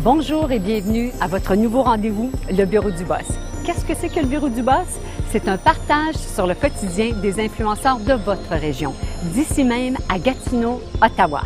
Bonjour et bienvenue à votre nouveau rendez-vous, le Bureau du Boss. Qu'est-ce que c'est que le Bureau du Boss? C'est un partage sur le quotidien des influenceurs de votre région, d'ici même à Gatineau, Ottawa.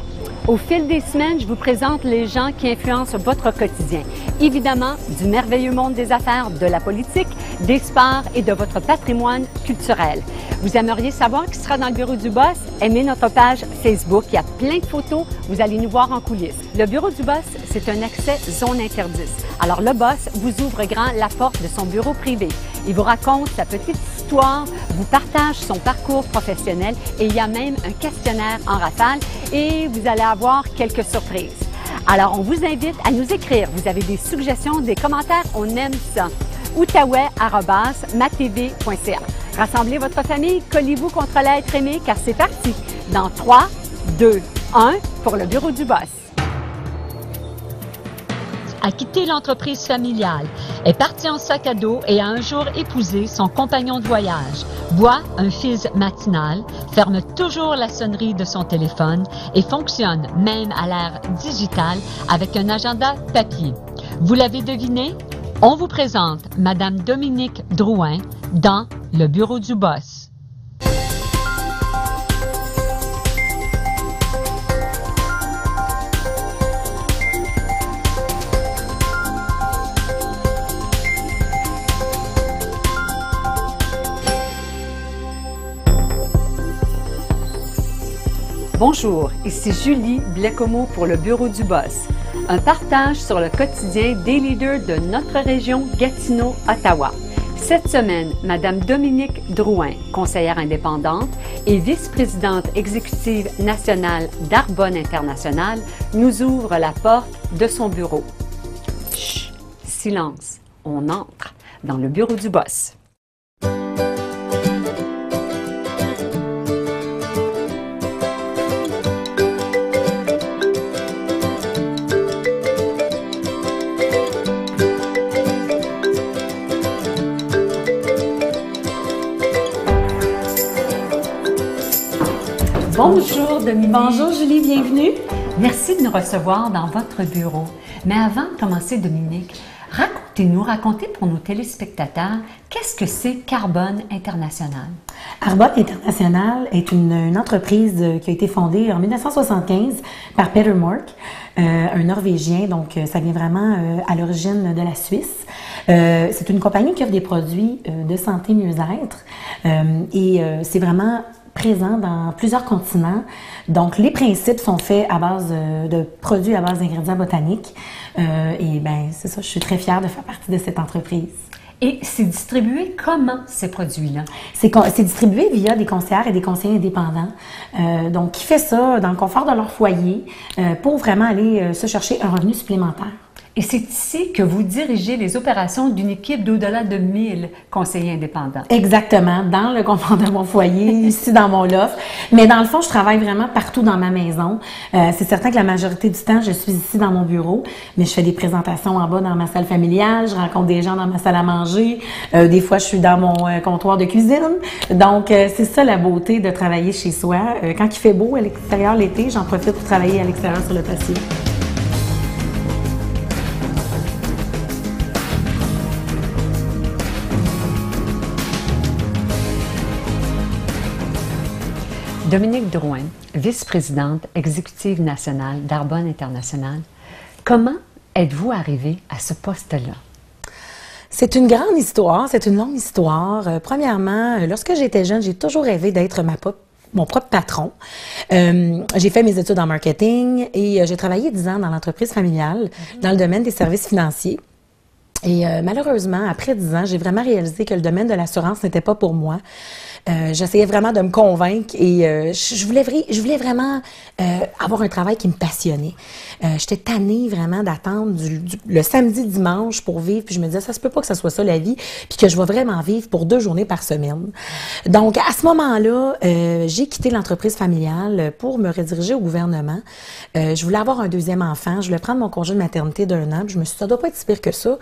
Au fil des semaines, je vous présente les gens qui influencent votre quotidien. Évidemment, du merveilleux monde des affaires, de la politique, des sports et de votre patrimoine culturel. Vous aimeriez savoir qui sera dans le Bureau du Boss? Aimez notre page Facebook. Il y a plein de photos. Vous allez nous voir en coulisses. Le Bureau du Boss, c'est un accès zone interdite. Alors, le boss vous ouvre grand la porte de son bureau privé. Il vous raconte sa petite histoire, vous partage son parcours professionnel et il y a même un questionnaire en rafale et vous allez avoir quelques surprises. Alors, on vous invite à nous écrire. Vous avez des suggestions, des commentaires, on aime ça. outaouais@matv.ca. Rassemblez votre famille, collez-vous contre l'être aimé car c'est parti. Dans 3, 2, 1 pour le Bureau du Boss. A quitté l'entreprise familiale, est parti en sac à dos et a un jour épousé son compagnon de voyage, boit un fizz matinal, ferme toujours la sonnerie de son téléphone et fonctionne même à l'ère digitale avec un agenda papier. Vous l'avez deviné? On vous présente Madame Dominique Drouin dans le Bureau du Boss. Bonjour, ici Julie Blecomo pour le Bureau du Boss. Un partage sur le quotidien des leaders de notre région Gatineau-Ottawa. Cette semaine, Madame Dominique Drouin, conseillère indépendante et vice-présidente exécutive nationale d'Arbonne International, nous ouvre la porte de son bureau. Chut, silence, on entre dans le Bureau du Boss. Bonjour Dominique. Bonjour Julie, bienvenue. Merci de nous recevoir dans votre bureau. Mais avant de commencer Dominique, racontez pour nos téléspectateurs, qu'est-ce que c'est qu'Arbonne International? Arbonne International est une entreprise qui a été fondée en 1975 par Peter Mork, un Norvégien, donc ça vient vraiment à l'origine de la Suisse. C'est une compagnie qui offre des produits de santé mieux-être et c'est vraiment présent dans plusieurs continents. Donc, les principes sont faits à base de produits à base d'ingrédients botaniques. Et bien, c'est ça, je suis très fière de faire partie de cette entreprise. Et c'est distribué comment, ces produits-là? C'est distribué via des conseillères et des conseillers indépendants. Donc, qui fait ça dans le confort de leur foyer pour vraiment aller se chercher un revenu supplémentaire. Et c'est ici que vous dirigez les opérations d'une équipe d'au-delà de 1000 conseillers indépendants. Exactement, dans le confort de mon foyer, ici dans mon loft. Mais dans le fond, je travaille vraiment partout dans ma maison. C'est certain que la majorité du temps, je suis ici dans mon bureau, mais je fais des présentations en bas dans ma salle familiale, je rencontre des gens dans ma salle à manger. Des fois, je suis dans mon comptoir de cuisine. Donc, c'est ça la beauté de travailler chez soi. Quand il fait beau à l'extérieur l'été, j'en profite pour travailler à l'extérieur sur le patio. Dominique Drouin, vice-présidente exécutive nationale d'Arbonne International, comment êtes-vous arrivée à ce poste-là? C'est une grande histoire, c'est une longue histoire. Premièrement, lorsque j'étais jeune, j'ai toujours rêvé d'être mon propre patron. J'ai fait mes études en marketing et j'ai travaillé 10 ans dans l'entreprise familiale, dans le domaine des services financiers. Et malheureusement, après 10 ans, j'ai vraiment réalisé que le domaine de l'assurance n'était pas pour moi. J'essayais vraiment de me convaincre et je voulais vraiment avoir un travail qui me passionnait. J'étais tannée vraiment d'attendre le samedi, dimanche pour vivre. Puis je me disais, ça se peut pas que ça soit ça la vie, puis que je vais vraiment vivre pour 2 journées par semaine. Donc, à ce moment-là, j'ai quitté l'entreprise familiale pour me rediriger au gouvernement. Je voulais avoir un 2e enfant. Je voulais prendre mon congé de maternité d'1 an. Puis je me suis dit, ça doit pas être si pire que ça.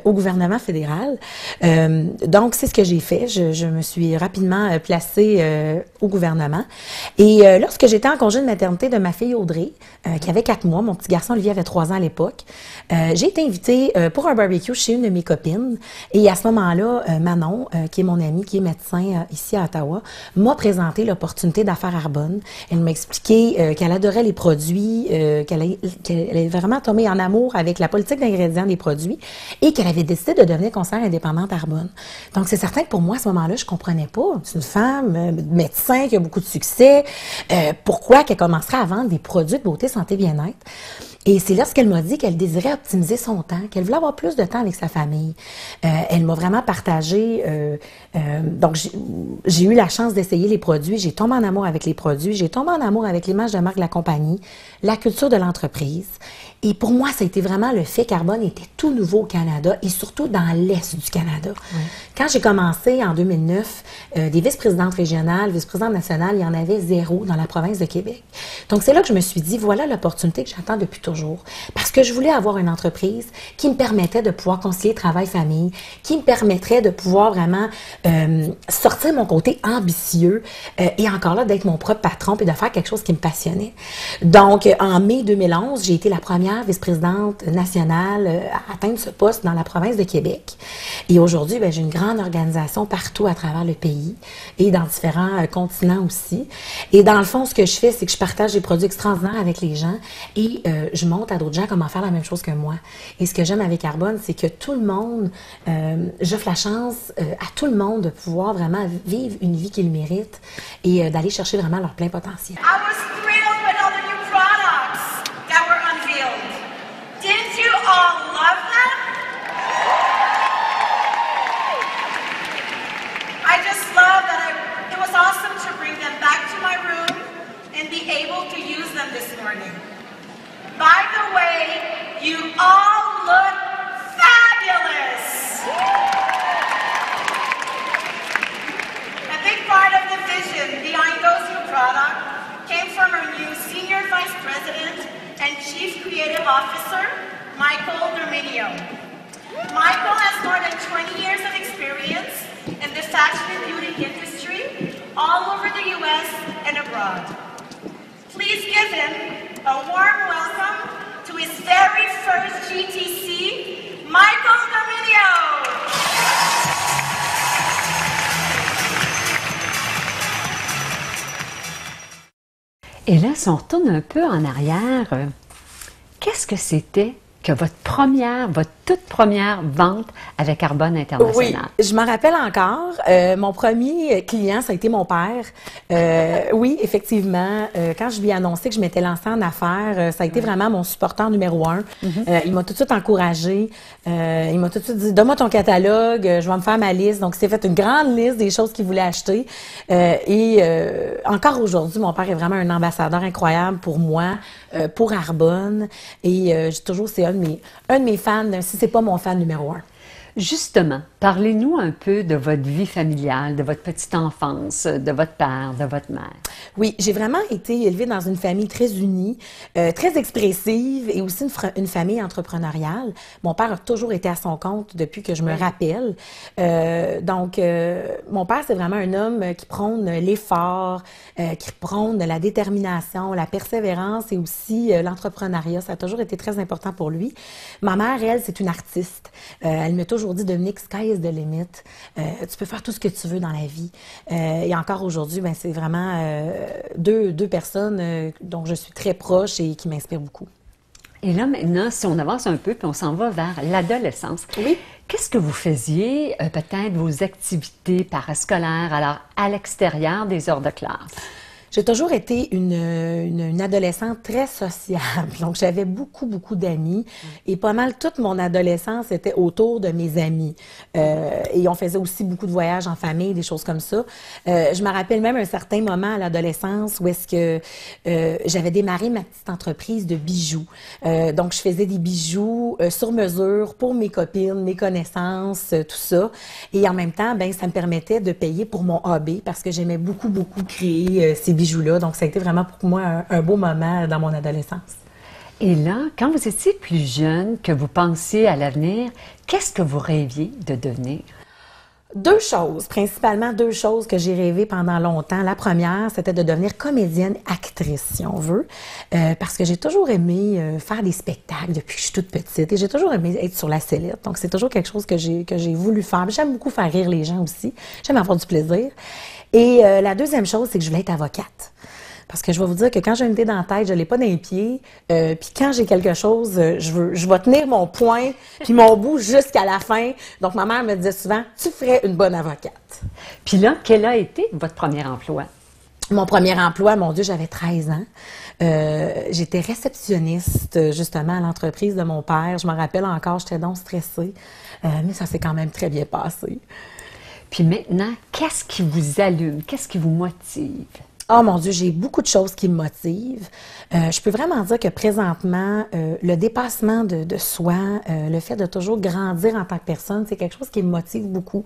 au gouvernement fédéral. Donc, c'est ce que j'ai fait. Je me suis rapidement placée au gouvernement. Et lorsque j'étais en congé de maternité de ma fille Audrey, qui avait 4 mois, mon petit garçon Olivier avait 3 ans à l'époque, j'ai été invitée pour un barbecue chez une de mes copines. Et à ce moment-là, Manon, qui est mon amie, qui est médecin ici à Ottawa, m'a présenté l'opportunité d'affaires Arbonne. Elle m'a expliqué qu'elle adorait les produits, qu'elle est vraiment tombée en amour avec la politique d'ingrédients des produits et qu'elle avait décidé de devenir conseillère indépendante à Arbonne. Donc, c'est certain que pour moi, à ce moment-là, je comprenais pas. C'est une femme médecin qui a beaucoup de succès. Pourquoi qu'elle commencerait à vendre des produits de beauté, santé, bien-être? Et c'est lorsqu'elle m'a dit qu'elle désirait optimiser son temps, qu'elle voulait avoir plus de temps avec sa famille. Elle m'a vraiment partagé. Donc, j'ai eu la chance d'essayer les produits. J'ai tombé en amour avec les produits. J'ai tombé en amour avec l'image de marque de la compagnie, la culture de l'entreprise. Et pour moi, ça a été vraiment le fait qu'Arbonne était tout nouveau au Canada et surtout dans l'Est du Canada. Oui. Quand j'ai commencé en 2009, des vice-présidentes régionales, vice-présidentes nationales, il y en avait 0 dans la province de Québec. Donc, c'est là que je me suis dit, voilà l'opportunité que j'attends depuis toujours. Parce que je voulais avoir une entreprise qui me permettait de pouvoir concilier travail-famille, qui me permettrait de pouvoir vraiment sortir mon côté ambitieux et encore là, d'être mon propre patron et de faire quelque chose qui me passionnait. Donc, en mai 2011, j'ai été la première vice-présidente nationale à atteindre ce poste dans la province de Québec. Et aujourd'hui, j'ai une grande organisation partout à travers le pays et dans différents continents aussi. Et dans le fond, ce que je fais, c'est que je partage des produits extraordinaires avec les gens et je montre à d'autres gens comment faire la même chose que moi. Et ce que j'aime avec Arbonne, c'est que tout le monde, j'offre la chance à tout le monde de pouvoir vraiment vivre une vie qu'ils méritent et d'aller chercher vraiment leur plein potentiel. Didn't you all love them? I just love that it was awesome to bring them back to my room and be able to use them this morning. By the way, you all look fabulous! A big part of the vision behind those new products came from our new Senior Vice President and Chief Creative Officer, Michael Dominio. Michael has more than 20 years of experience in the fashion and beauty industry all over the U.S. and abroad. Please give him a warm welcome to his very first GTC, Michael Dominio. Et là, si on retourne un peu en arrière, qu'est-ce que c'était que votre toute première vente avec Arbonne International? Oui, je m'en rappelle encore. Mon premier client, ça a été mon père. Oui, effectivement, quand je lui ai annoncé que je m'étais lancée en affaires, ça a été vraiment mon supporteur numéro 1. Il m'a tout de suite encouragée. Il m'a tout de suite dit, donne-moi ton catalogue, je vais me faire ma liste. Donc, il s'est fait une grande liste des choses qu'il voulait acheter. Encore aujourd'hui, mon père est vraiment un ambassadeur incroyable pour moi, pour Arbonne. Et j'ai toujours, c'est un de mes fans, si c'est pas mon fan numéro 1. Justement, parlez-nous un peu de votre vie familiale, de votre petite enfance, de votre père, de votre mère. Oui, j'ai vraiment été élevée dans une famille très unie, très expressive et aussi une famille entrepreneuriale. Mon père a toujours été à son compte depuis que je me rappelle. Donc, mon père, c'est vraiment un homme qui prône l'effort, qui prône la détermination, la persévérance et aussi l'entrepreneuriat. Ça a toujours été très important pour lui. Ma mère, elle, c'est une artiste. Elle m'a toujours dit, Dominique, sky is the limit. Tu peux faire tout ce que tu veux dans la vie. Et encore aujourd'hui, c'est vraiment deux personnes dont je suis très proche et qui m'inspirent beaucoup. Et là, maintenant, si on avance un peu puis on s'en va vers l'adolescence, oui. Qu'est-ce que vous faisiez, peut-être vos activités parascolaires, alors à l'extérieur des heures de classe? J'ai toujours été une adolescente très sociable. Donc, j'avais beaucoup d'amis. Et pas mal toute mon adolescence était autour de mes amis. Et on faisait aussi beaucoup de voyages en famille, des choses comme ça. Je me rappelle même un certain moment à l'adolescence où est-ce que j'avais démarré ma petite entreprise de bijoux. Donc, je faisais des bijoux sur mesure pour mes copines, mes connaissances, tout ça. Et en même temps, ça me permettait de payer pour mon hobby parce que j'aimais beaucoup créer ces bijoux-là. Donc, ça a été vraiment pour moi un beau moment dans mon adolescence. Et là, quand vous étiez plus jeune, que vous pensiez à l'avenir, qu'est-ce que vous rêviez de devenir? Deux choses, principalement deux choses que j'ai rêvé pendant longtemps. La première, c'était de devenir comédienne, actrice, si on veut, parce que j'ai toujours aimé faire des spectacles depuis que je suis toute petite et j'ai toujours aimé être sur la sellette. Donc, c'est toujours quelque chose que j'ai voulu faire. J'aime beaucoup faire rire les gens aussi. J'aime avoir du plaisir. Et la deuxième chose, c'est que je voulais être avocate. Parce que je vais vous dire que quand j'ai une idée dans la tête, je ne l'ai pas dans les pieds. Puis quand j'ai quelque chose, je vais tenir mon point puis mon bout jusqu'à la fin. Donc, ma mère me disait souvent, tu ferais une bonne avocate. Puis là, quel a été votre premier emploi? Mon premier emploi, mon Dieu, j'avais 13 ans. J'étais réceptionniste, justement, à l'entreprise de mon père. Je me rappelle encore, j'étais donc stressée. Mais ça s'est quand même très bien passé. Puis maintenant, qu'est-ce qui vous allume? Qu'est-ce qui vous motive? Oh mon Dieu, j'ai beaucoup de choses qui me motivent. Je peux vraiment dire que présentement, le dépassement de soi, le fait de toujours grandir en tant que personne, c'est quelque chose qui me motive beaucoup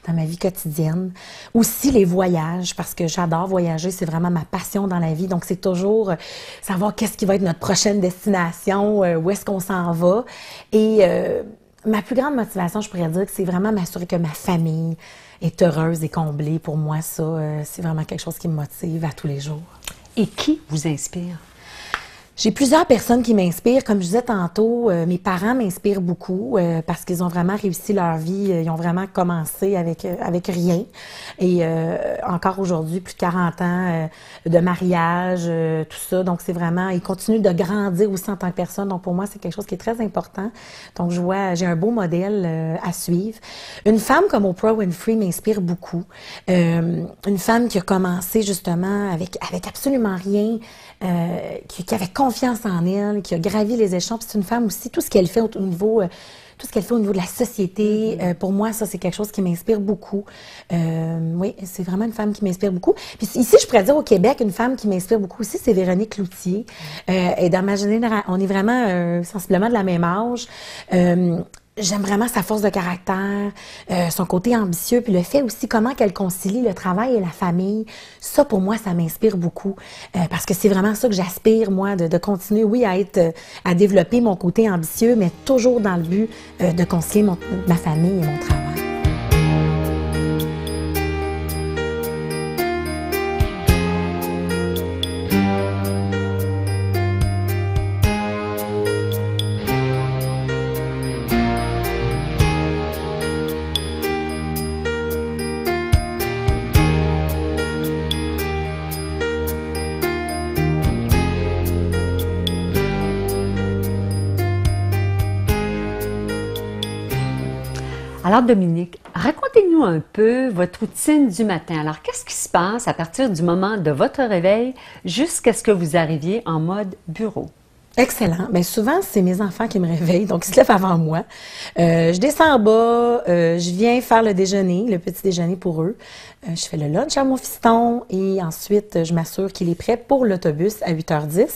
dans ma vie quotidienne. Aussi les voyages, parce que j'adore voyager, c'est vraiment ma passion dans la vie. Donc c'est toujours savoir qu'est-ce qui va être notre prochaine destination, où est-ce qu'on s'en va. Et ma plus grande motivation, je pourrais dire que c'est vraiment m'assurer que ma famille est heureuse et comblée. Pour moi, ça, c'est vraiment quelque chose qui me motive à tous les jours. Et qui vous inspire? J'ai plusieurs personnes qui m'inspirent. Comme je disais tantôt, mes parents m'inspirent beaucoup parce qu'ils ont vraiment réussi leur vie. Ils ont vraiment commencé avec rien. Et encore aujourd'hui, plus de 40 ans de mariage, tout ça. Donc, c'est vraiment... Ils continuent de grandir aussi en tant que personne. Donc, pour moi, c'est quelque chose qui est très important. Donc, j'ai un beau modèle à suivre. Une femme comme Oprah Winfrey m'inspire beaucoup. Une femme qui a commencé justement avec absolument rien, qui avait confiance en elle, qui a gravi les échelons. Puis c'est une femme aussi, tout ce qu'elle fait au niveau de la société, pour moi, ça, c'est quelque chose qui m'inspire beaucoup. Oui, c'est vraiment une femme qui m'inspire beaucoup. Puis ici, je pourrais dire au Québec, une femme qui m'inspire beaucoup aussi, c'est Véronique Cloutier. Et dans ma génération, on est vraiment sensiblement de la même âge. J'aime vraiment sa force de caractère, son côté ambitieux, puis le fait aussi comment qu'elle concilie le travail et la famille. Ça, pour moi, ça m'inspire beaucoup, parce que c'est vraiment ça que j'aspire, moi, de continuer, oui, à développer mon côté ambitieux, mais toujours dans le but de concilier ma famille et mon travail. Alors, Dominique, racontez-nous un peu votre routine du matin. Alors, qu'est-ce qui se passe à partir du moment de votre réveil jusqu'à ce que vous arriviez en mode bureau? Excellent. Bien, souvent, c'est mes enfants qui me réveillent, donc ils se lèvent avant moi. Je descends en bas, je viens faire le déjeuner, le petit déjeuner pour eux. Je fais le lunch à mon fiston et ensuite, je m'assure qu'il est prêt pour l'autobus à 8h10.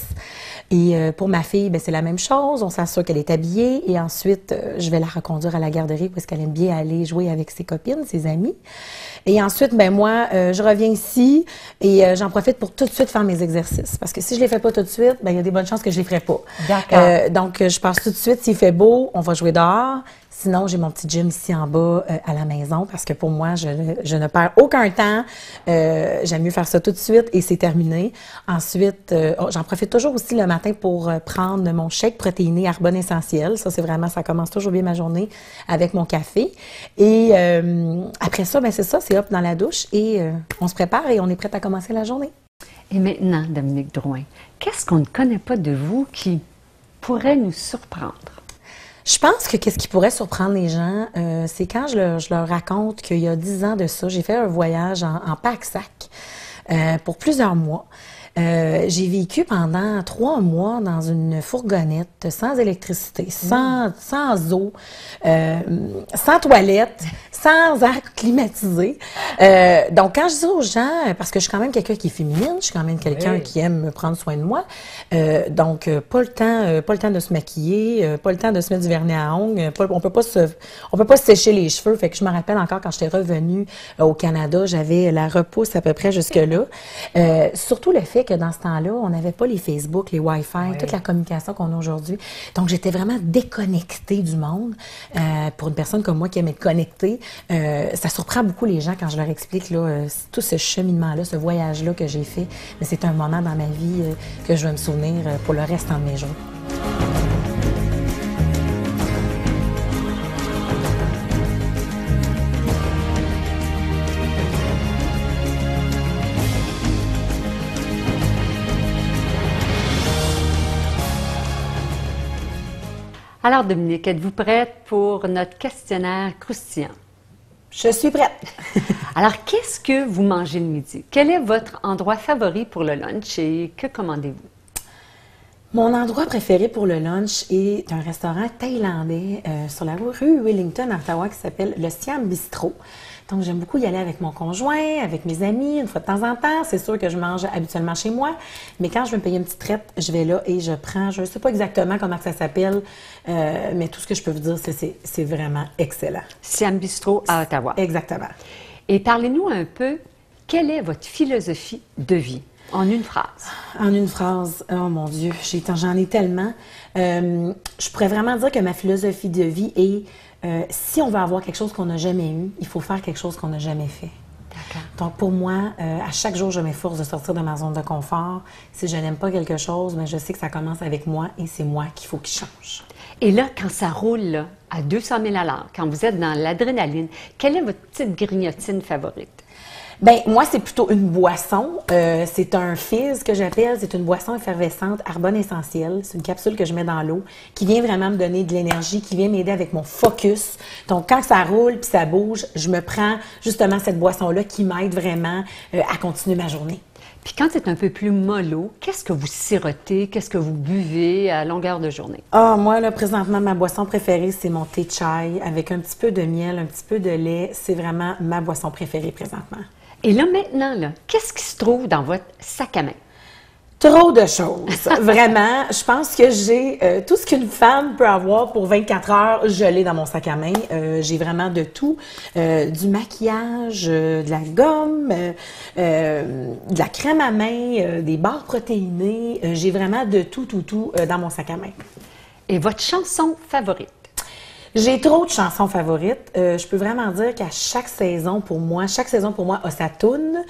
Et pour ma fille, bien, c'est la même chose. On s'assure qu'elle est habillée et ensuite, je vais la reconduire à la garderie parce qu'elle aime bien aller jouer avec ses copines, ses amis. Et ensuite, ben moi, je reviens ici et j'en profite pour tout de suite faire mes exercices. Parce que si je les fais pas tout de suite, ben il y a des bonnes chances que je les ferai pas. D'accord. Donc, je passe tout de suite. S'il fait beau, on va jouer dehors. Sinon, j'ai mon petit gym ici en bas à la maison parce que pour moi, je ne perds aucun temps. J'aime mieux faire ça tout de suite et c'est terminé. Ensuite, j'en profite toujours aussi le matin pour prendre mon shake protéiné Arbonne Essentiel. Ça, c'est vraiment, ça commence toujours bien ma journée avec mon café. Et après ça, ben c'est ça, c'est hop dans la douche et on se prépare et on est prêt à commencer la journée. Et maintenant, Dominique Drouin, qu'est-ce qu'on ne connaît pas de vous qui pourrait nous surprendre? Je pense que qu'est-ce qui pourrait surprendre les gens, c'est quand je leur raconte qu'il y a 10 ans de ça, j'ai fait un voyage en pack-sac pour plusieurs mois. J'ai vécu pendant 3 mois dans une fourgonnette sans électricité, sans eau, sans toilette, sans air climatisé. Donc, quand je dis aux gens, parce que je suis quand même quelqu'un qui est féminine, je suis quand même quelqu'un qui aime prendre soin de moi, donc pas le temps de se maquiller, pas le temps de se mettre du vernis à ongles, on peut pas se sécher les cheveux. Fait que je me rappelle encore quand j'étais revenue au Canada, j'avais la repousse à peu près jusque-là. Surtout le fait que dans ce temps-là, on n'avait pas les Facebook, les Wi-Fi, toute la communication qu'on a aujourd'hui. Donc, j'étais vraiment déconnectée du monde. Pour une personne comme moi qui aime être connectée, ça surprend beaucoup les gens quand je leur explique là, tout ce cheminement-là, ce voyage-là que j'ai fait. Mais c'est un moment dans ma vie que je vais me souvenir pour le restant de mes jours. Alors, Dominique, êtes-vous prête pour notre questionnaire croustillant? Je suis prête. Alors, qu'est-ce que vous mangez le midi? Quel est votre endroit favori pour le lunch et que commandez-vous? Mon endroit préféré pour le lunch est un restaurant thaïlandais sur la rue Wellington, à Ottawa, qui s'appelle le Siam Bistro. Donc, j'aime beaucoup y aller avec mon conjoint, avec mes amis, une fois de temps en temps. C'est sûr que je mange habituellement chez moi, mais quand je veux me payer une petite traite, je vais là et je prends, je ne sais pas exactement comment ça s'appelle, mais tout ce que je peux vous dire, c'est vraiment excellent. Siam Bistro à Ottawa. Exactement. Et parlez-nous un peu, quelle est votre philosophie de vie? En une phrase. En une phrase, oh mon Dieu, j'en ai tellement. Je pourrais vraiment dire que ma philosophie de vie est, si on veut avoir quelque chose qu'on n'a jamais eu, il faut faire quelque chose qu'on n'a jamais fait. D'accord. Donc pour moi, à chaque jour, je m'efforce de sortir de ma zone de confort. Si je n'aime pas quelque chose, mais je sais que ça commence avec moi et c'est moi qu'il faut qu'il change. Et là, quand ça roule là, à 200 000 à l'heure, quand vous êtes dans l'adrénaline, quelle est votre petite grignotine favorite? Ben moi, c'est plutôt une boisson. C'est un fizz que j'appelle. C'est une boisson effervescente Arbonne Essentielle. C'est une capsule que je mets dans l'eau qui vient vraiment me donner de l'énergie, qui vient m'aider avec mon focus. Donc, quand ça roule puis ça bouge, je me prends justement cette boisson-là qui m'aide vraiment à continuer ma journée. Puis quand c'est un peu plus mollo, qu'est-ce que vous sirotez, qu'est-ce que vous buvez à longueur de journée? Ah, moi, là, présentement, ma boisson préférée, c'est mon thé chai avec un petit peu de miel, un petit peu de lait. C'est vraiment ma boisson préférée présentement. Et là, maintenant, là, qu'est-ce qui se trouve dans votre sac à main? Trop de choses. Vraiment, je pense que j'ai tout ce qu'une femme peut avoir pour 24 heures, je l'ai dans mon sac à main. J'ai vraiment de tout. Du maquillage, de la gomme, de la crème à main, des barres protéinées. J'ai vraiment de tout dans mon sac à main. Et votre chanson favorite? J'ai trop de chansons favorites. Je peux vraiment dire qu'à chaque saison pour moi a sa toune.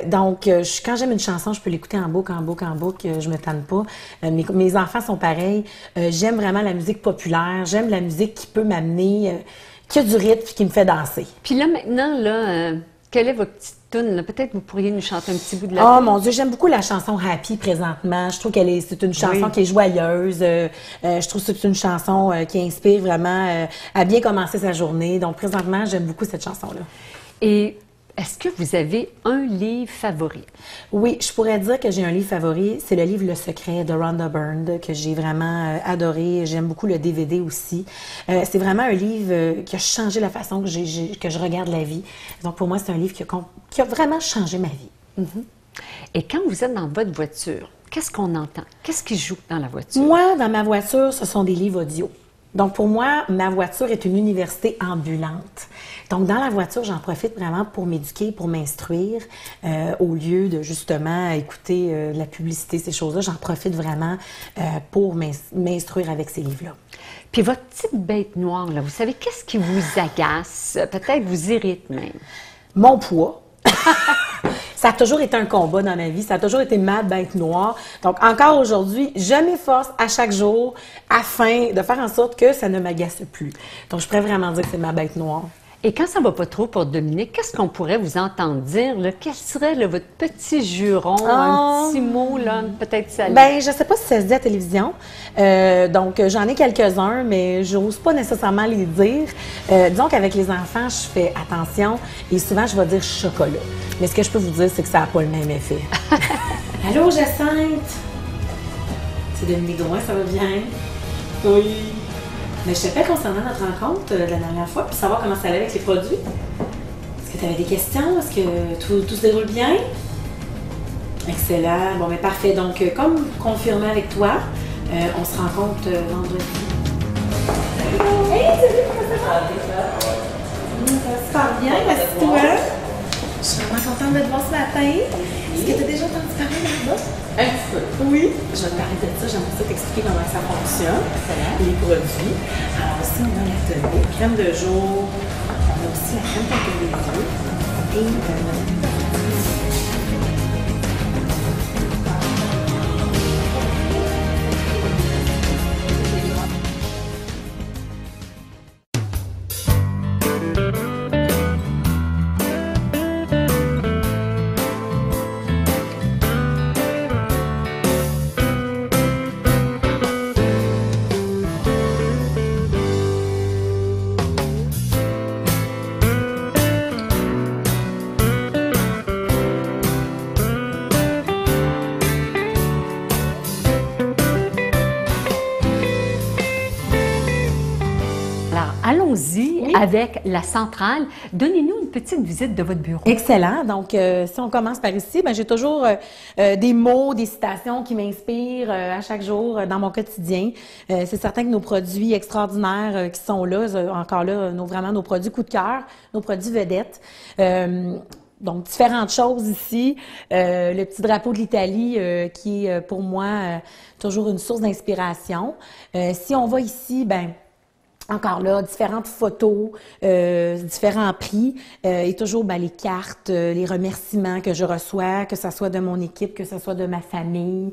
Donc, quand j'aime une chanson, je peux l'écouter en boucle, je me tanne pas. Mes enfants sont pareils. J'aime vraiment la musique populaire. J'aime la musique qui peut m'amener, qui a du rythme et qui me fait danser. Puis là, maintenant, là, quelle est votre petite toune? Peut-être vous pourriez nous chanter un petit bout de la toune. Oh toune. mon Dieu, j'aime beaucoup la chanson Happy présentement. Je trouve c'est une chanson qui est joyeuse. Je trouve que c'est une chanson qui inspire vraiment à bien commencer sa journée. Donc présentement, j'aime beaucoup cette chanson-là. Et est-ce que vous avez un livre favori? Oui, je pourrais dire que j'ai un livre favori. C'est le livre Le Secret de Rhonda Byrne que j'ai vraiment adoré. J'aime beaucoup le DVD aussi. C'est vraiment un livre qui a changé la façon que je regarde la vie. Donc pour moi, c'est un livre qui a vraiment changé ma vie. Mm-hmm. Et quand vous êtes dans votre voiture, qu'est-ce qu'on entend? Qu'est-ce qui joue dans la voiture? Moi, dans ma voiture, ce sont des livres audio. Donc, pour moi, ma voiture est une université ambulante. Donc, dans la voiture, j'en profite vraiment pour m'éduquer, pour m'instruire, au lieu de justement écouter de la publicité, ces choses-là. J'en profite vraiment pour m'instruire avec ces livres-là. Puis votre petite bête noire, là, vous savez, qu'est-ce qui vous agace, peut-être vous irrite même? Mon poids. Ça a toujours été un combat dans ma vie, ça a toujours été ma bête noire. Donc, encore aujourd'hui, je m'efforce à chaque jour afin de faire en sorte que ça ne m'agace plus. Donc, je pourrais vraiment dire que c'est ma bête noire. Et quand ça va pas trop pour Dominique, qu'est-ce qu'on pourrait vous entendre dire? Là? Quel serait là, votre petit juron, un petit mot, là, peut-être salé? Bien, je ne sais pas si ça se dit à la télévision. Donc, j'en ai quelques-uns, mais je n'ose pas nécessairement les dire. Disons qu'avec les enfants, je fais attention et souvent, je vais dire chocolat. Mais ce que je peux vous dire, c'est que ça n'a pas le même effet. Allô, Jacinthe? C'est Dominique Drouin, ça va bien? Oui. Mais je t'appelle concernant notre rencontre la dernière fois, pour savoir comment ça allait avec les produits. Est-ce que tu avais des questions? Est-ce que tout se déroule bien? Excellent. Bon, mais parfait. Donc, comme confirmé avec toi, on se rencontre vendredi. Hey, salut, comment ça va? Ça va super bien, merci toi. Je suis vraiment contente de te voir ce matin. Est-ce que tu as déjà entendu parler de là-bas? Un petit peu. Oui. Je vais te parler de ça. J'aimerais ça t'expliquer comment ça fonctionne. Les produits. Alors ici, on a la tonique, crème de jour. On a aussi la crème pour les yeux. Et allons-y avec la centrale. Donnez-nous une petite visite de votre bureau. excellent. Donc, si on commence par ici, j'ai toujours des mots, des citations qui m'inspirent à chaque jour dans mon quotidien. C'est certain que nos produits extraordinaires qui sont là, encore là, vraiment nos produits coup de cœur, nos produits vedettes. Donc, différentes choses ici. Le petit drapeau de l'Italie qui est pour moi toujours une source d'inspiration. Si on va ici, encore là, différentes photos, différents prix et toujours les cartes, les remerciements que je reçois, que ce soit de mon équipe, que ce soit de ma famille,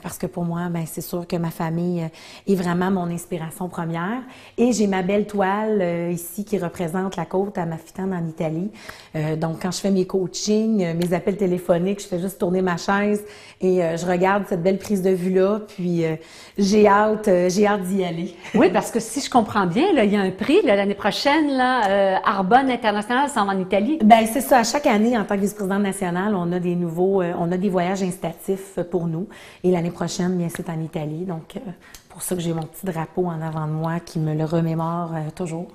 parce que pour moi, c'est sûr que ma famille est vraiment mon inspiration première. Et j'ai ma belle toile ici qui représente la côte Amalfitane en Italie. Donc, quand je fais mes coachings, mes appels téléphoniques, je fais juste tourner ma chaise et je regarde cette belle prise de vue-là, puis j'ai hâte d'y aller. Oui, parce que si je comprends bien, là, il y a un prix l'année prochaine, là, Arbonne International s'en va en Italie. C'est ça. À chaque année, en tant que vice-présidente nationale, on a des voyages incitatifs pour nous. Et l'année prochaine, bien, c'est en Italie. Donc, pour ça que j'ai mon petit drapeau en avant de moi qui me le remémore toujours.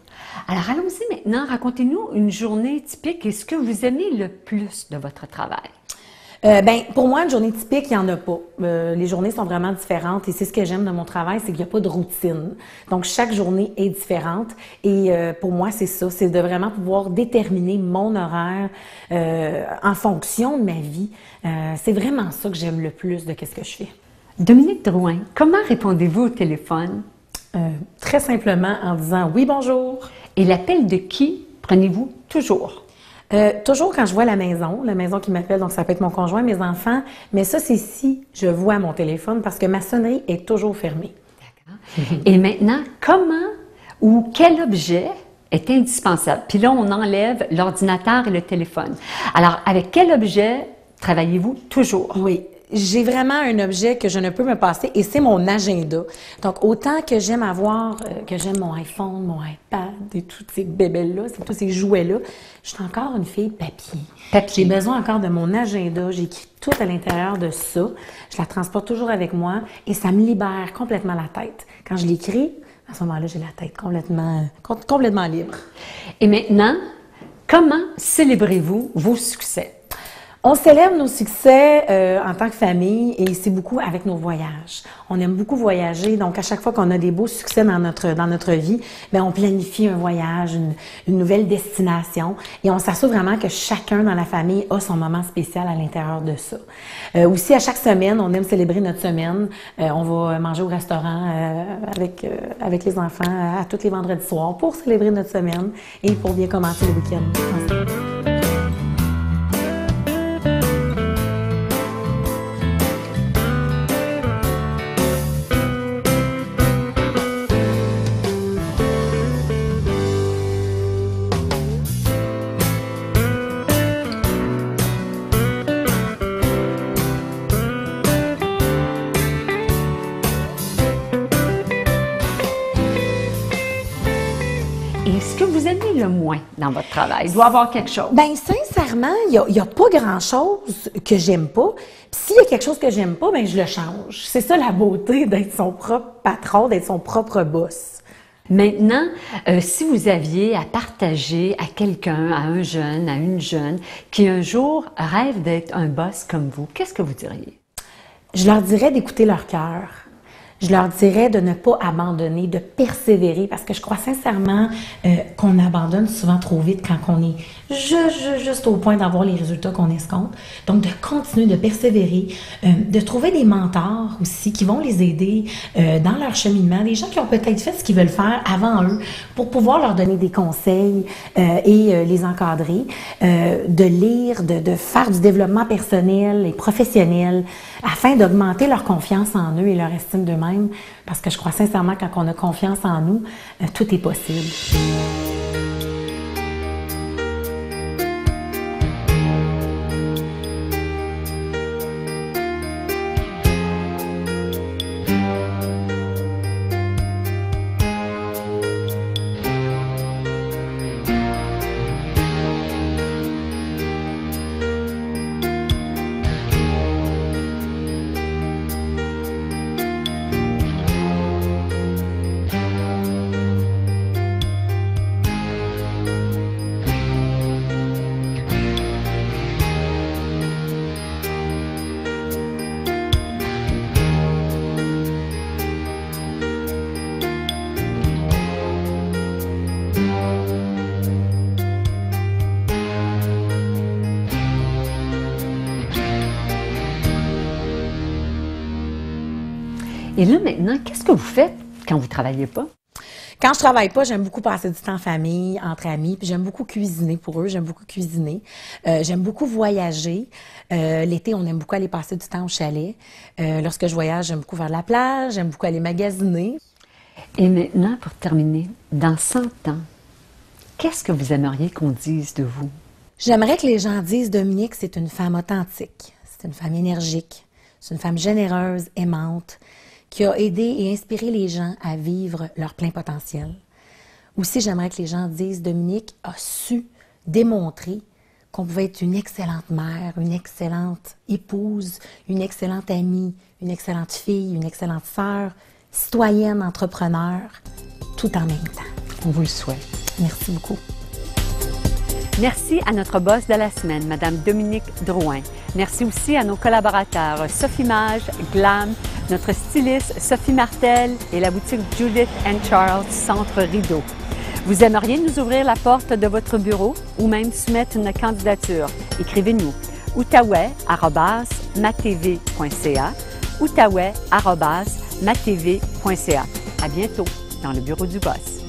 Alors, allons-y maintenant. Racontez-nous une journée typique et ce que vous aimez le plus de votre travail. Pour moi, une journée typique, il n'y en a pas. Les journées sont vraiment différentes et c'est ce que j'aime de mon travail, c'est qu'il n'y a pas de routine. Donc, chaque journée est différente et pour moi, c'est ça, c'est de vraiment pouvoir déterminer mon horaire en fonction de ma vie. C'est vraiment ça que j'aime le plus de ce que je fais. Dominique Drouin, comment répondez-vous au téléphone? Très simplement en disant « oui, bonjour ». Et l'appel de qui prenez-vous toujours? Toujours quand je vois la maison qui m'appelle, donc ça peut être mon conjoint, mes enfants, mais ça, c'est si je vois mon téléphone parce que ma sonnerie est toujours fermée. D'accord. Et maintenant, comment ou quel objet est indispensable? Puis là, on enlève l'ordinateur et le téléphone. Alors, avec quel objet travaillez-vous toujours? Oui. J'ai vraiment un objet que je ne peux me passer et c'est mon agenda. Donc, autant que j'aime que j'aime mon iPhone, mon iPad et toutes ces bébelles-là, tous ces jouets-là, je suis encore une fille papier. J'ai besoin encore de mon agenda. J'écris tout à l'intérieur de ça. Je la transporte toujours avec moi et ça me libère complètement la tête. Quand je l'écris, à ce moment-là, j'ai la tête complètement libre. Et maintenant, comment célébrez-vous vos succès? On célèbre nos succès en tant que famille et c'est beaucoup avec nos voyages. On aime beaucoup voyager, donc à chaque fois qu'on a des beaux succès dans notre vie, on planifie un voyage, une nouvelle destination et on s'assure vraiment que chacun dans la famille a son moment spécial à l'intérieur de ça. Aussi, à chaque semaine, on aime célébrer notre semaine. On va manger au restaurant avec les enfants à tous les vendredis soirs pour célébrer notre semaine et pour bien commencer le week-end ensemble. Et ce que vous aimez le moins dans votre travail? Il doit y avoir quelque chose. Sincèrement, il y a pas grand-chose que j'aime pas. Puis s'il y a quelque chose que j'aime pas, je le change. C'est ça la beauté d'être son propre patron, d'être son propre boss. Maintenant, si vous aviez à partager à quelqu'un, à un jeune, à une jeune, qui un jour rêve d'être un boss comme vous, qu'est-ce que vous diriez? Je leur dirais d'écouter leur cœur. Je leur dirais de ne pas abandonner, de persévérer, parce que je crois sincèrement qu'on abandonne souvent trop vite quand on est juste au point d'avoir les résultats qu'on escompte. Donc, de continuer, de persévérer, de trouver des mentors aussi qui vont les aider dans leur cheminement, des gens qui ont peut-être fait ce qu'ils veulent faire avant eux pour pouvoir leur donner des conseils et les encadrer, de lire, de faire du développement personnel et professionnel afin d'augmenter leur confiance en eux et leur estime d'eux-mêmes, parce que je crois sincèrement quand on a confiance en nous, tout est possible. Et là, maintenant, qu'est-ce que vous faites quand vous ne travaillez pas? Quand je travaille pas, j'aime beaucoup passer du temps en famille, entre amis, puis j'aime beaucoup cuisiner pour eux, j'aime beaucoup cuisiner. J'aime beaucoup voyager. L'été, on aime beaucoup aller passer du temps au chalet. Lorsque je voyage, j'aime beaucoup faire de la plage, j'aime beaucoup aller magasiner. Et maintenant, pour terminer, dans 100 ans, qu'est-ce que vous aimeriez qu'on dise de vous? J'aimerais que les gens disent Dominique, c'est une femme authentique, c'est une femme énergique, c'est une femme généreuse, aimante, qui a aidé et inspiré les gens à vivre leur plein potentiel. Aussi, j'aimerais que les gens disent Dominique a su démontrer qu'on pouvait être une excellente mère, une excellente épouse, une excellente amie, une excellente fille, une excellente sœur, citoyenne, entrepreneur, tout en même temps. On vous le souhaite. Merci beaucoup. Merci à notre boss de la semaine, Mme Dominique Drouin. Merci aussi à nos collaborateurs Sophie Mage, Glam, notre styliste Sophie Martel et la boutique Judith & Charles Centre Rideau. Vous aimeriez nous ouvrir la porte de votre bureau ou même soumettre une candidature? Écrivez-nous outaouais@matv.ca, outaouais@matv.ca. À bientôt dans le bureau du boss.